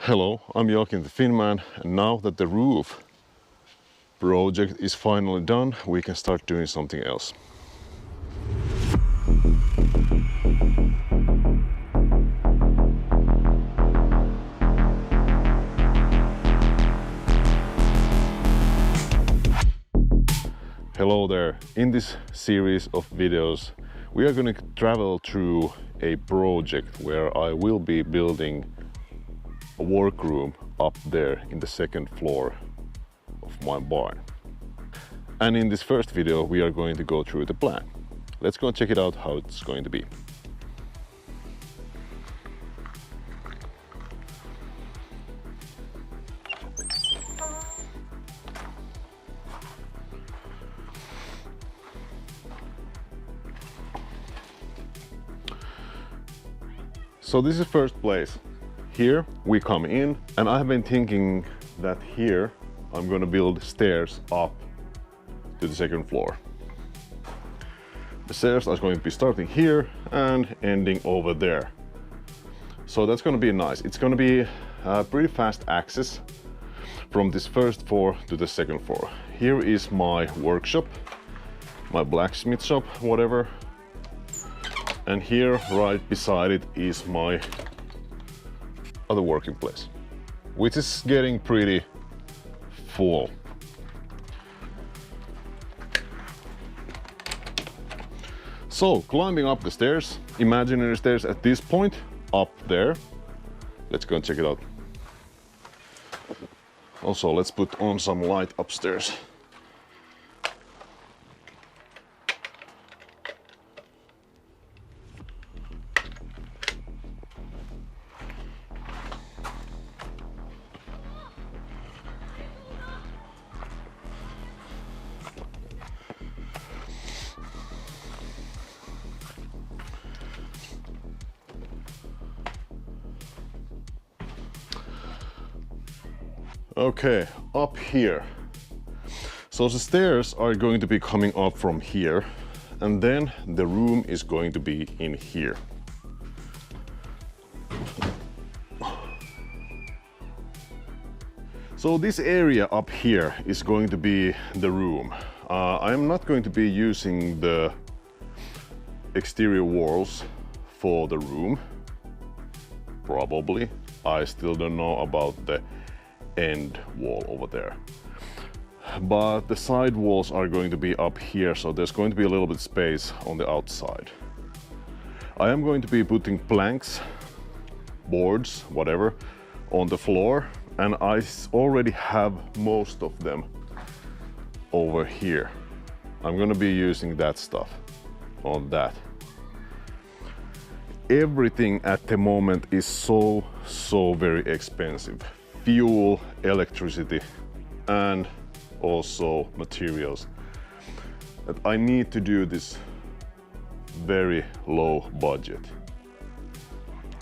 Hello, I'm Joakim the Finman, and now that the roof project is finally done, we can start doing something else. Hello there. In this series of videos, we are going to travel through a project where I will be building a workroom up there in the second floor of my barn. And in this first video, we are going to go through the plan. Let's go and check it out how it's going to be. So this is first place. Here we come in, and I have been thinking that here I'm going to build stairs up to the second floor. The stairs are going to be starting here and ending over there. So that's going to be nice. It's going to be pretty fast access from this first floor to the second floor. Here is my workshop, my blacksmith shop, whatever. And here, right beside it, is my other working place, which is getting pretty full. So, climbing up the stairs, imaginary stairs at this point, up there. Let's go and check it out. Also, let's put on some light upstairs. Okay, up here. So the stairs are going to be coming up from here, and then the room is going to be in here. So this area up here is going to be the room. I am not going to be using the exterior walls for the room, probably. I still don't know about the end wall over there, but the side walls are going to be up here, so there's going to be a little bit space on the outside. I am going to be putting planks, boards, whatever, on the floor, and I already have most of them over here. I'm going to be using that stuff on that. Everything at the moment is so very expensive. Fuel, electricity, and also materials. That I need to do this very low budget.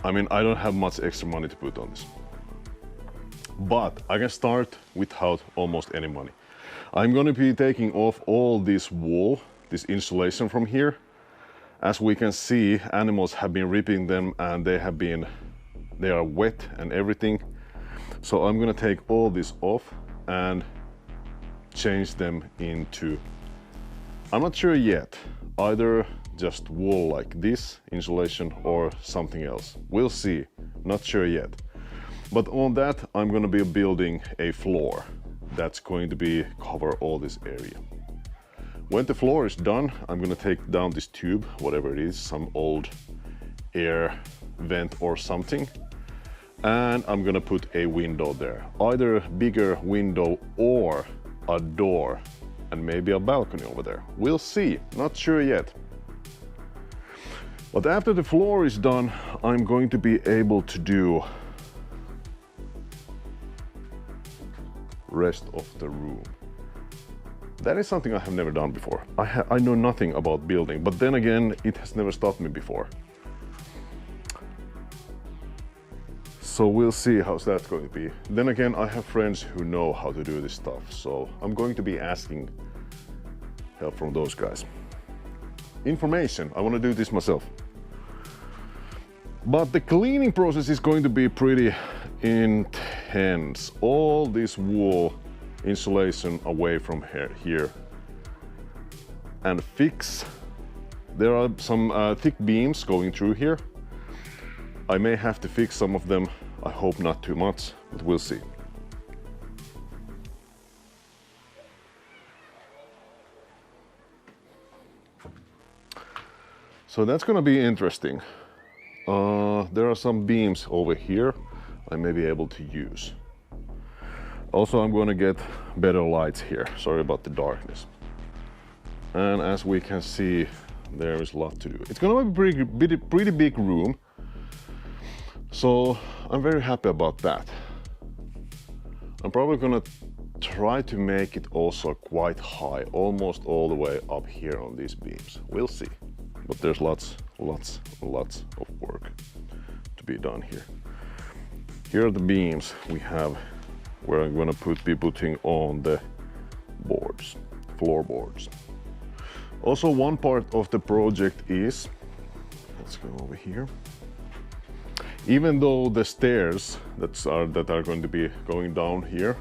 I mean, I don't have much extra money to put on this, but I can start without almost any money. I'm going to be taking off all this wool, this insulation from here. As we can see, animals have been ripping them, and they are wet and everything. So I'm gonna take all this off and change them into, I'm not sure yet, either just wool like this, insulation, or something else. We'll see, not sure yet. But on that, I'm gonna be building a floor that's going to be cover all this area. When the floor is done, I'm gonna take down this tube, whatever it is, some old air vent or something. And I'm gonna put a window there, either a bigger window or a door, and maybe a balcony over there. We'll see, not sure yet. But after the floor is done, I'm going to be able to do rest of the room. That is something I have never done before. I know nothing about building, but then again, it has never stopped me before. So we'll see how that's going to be. Then again, I have friends who know how to do this stuff, so I'm going to be asking help from those guys. Information, I want to do this myself. But the cleaning process is going to be pretty intense. All this wool insulation away from here and fix. There are some thick beams going through here. I may have to fix some of them. I hope not too much, but we'll see. So that's gonna be interesting. There are some beams over here I may be able to use. Also, I'm gonna get better lights here. Sorry about the darkness. And as we can see, there is a lot to do. It's gonna be a pretty big room. So I'm very happy about that. I'm probably gonna try to make it also quite high, almost all the way up here on these beams. We'll see. But there's lots of work to be done here. Here are the beams we have where I'm gonna be putting on the boards, floorboards. Also, one part of the project is, let's go over here. Even though the stairs that are going to be going down here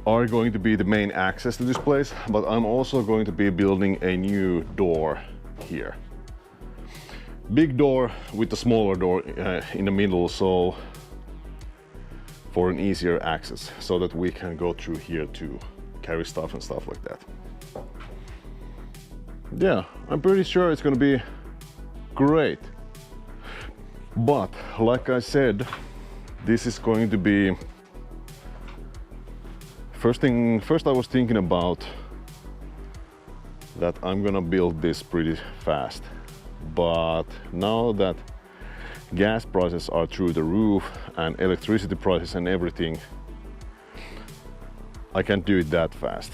are going to be the main access to this place, but I'm also going to be building a new door here. Big door with a smaller door in the middle, so for an easier access, so that we can go through here to carry stuff and stuff like that. Yeah, I'm pretty sure it's gonna be great. But like I said, this is going to be first I was thinking about that I'm gonna build this pretty fast. But now that gas prices are through the roof and electricity prices and everything, I can't do it that fast.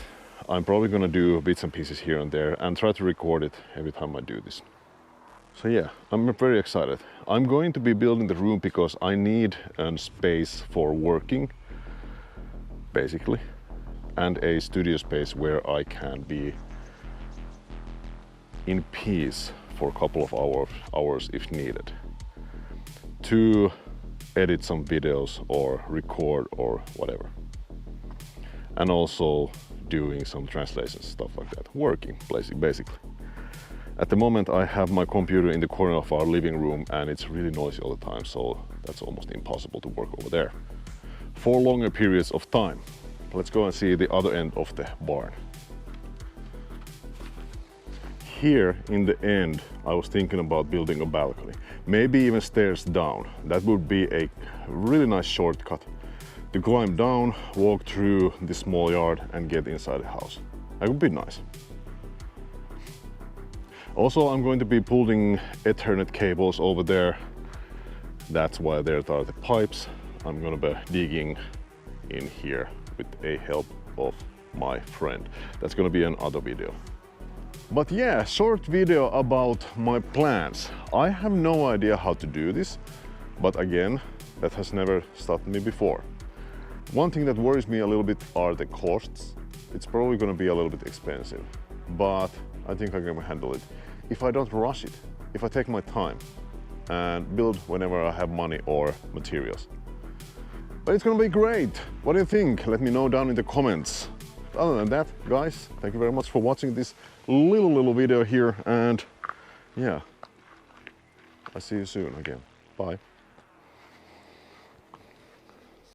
I'm probably gonna do bits and pieces here and there and try to record it every time I do this. So yeah, I'm very excited. I'm going to be building the room because I need a space for working, basically, and a studio space where I can be in peace for a couple of hours if needed, to edit some videos or record or whatever. And also doing some translations, stuff like that, working basically. At the moment I have my computer in the corner of our living room and it's really noisy all the time, so that's almost impossible to work over there for longer periods of time. Let's go and see the other end of the barn. Here in the end, I was thinking about building a balcony, maybe even stairs down. That would be a really nice shortcut to climb down, walk through the small yard and get inside the house. That would be nice. Also, I'm going to be pulling Ethernet cables over there. That's why there are the pipes. I'm gonna be digging in here with a help of my friend. That's gonna be another video. But yeah, short video about my plans. I have no idea how to do this, but again, that has never stopped me before. One thing that worries me a little bit are the costs. It's probably gonna be a little bit expensive, but I think I'm gonna handle it. If I don't rush it, if I take my time and build whenever I have money or materials. But it's gonna be great. What do you think? Let me know down in the comments. Other than that, guys, thank you very much for watching this little video here, and yeah, I'll see you soon again. Bye.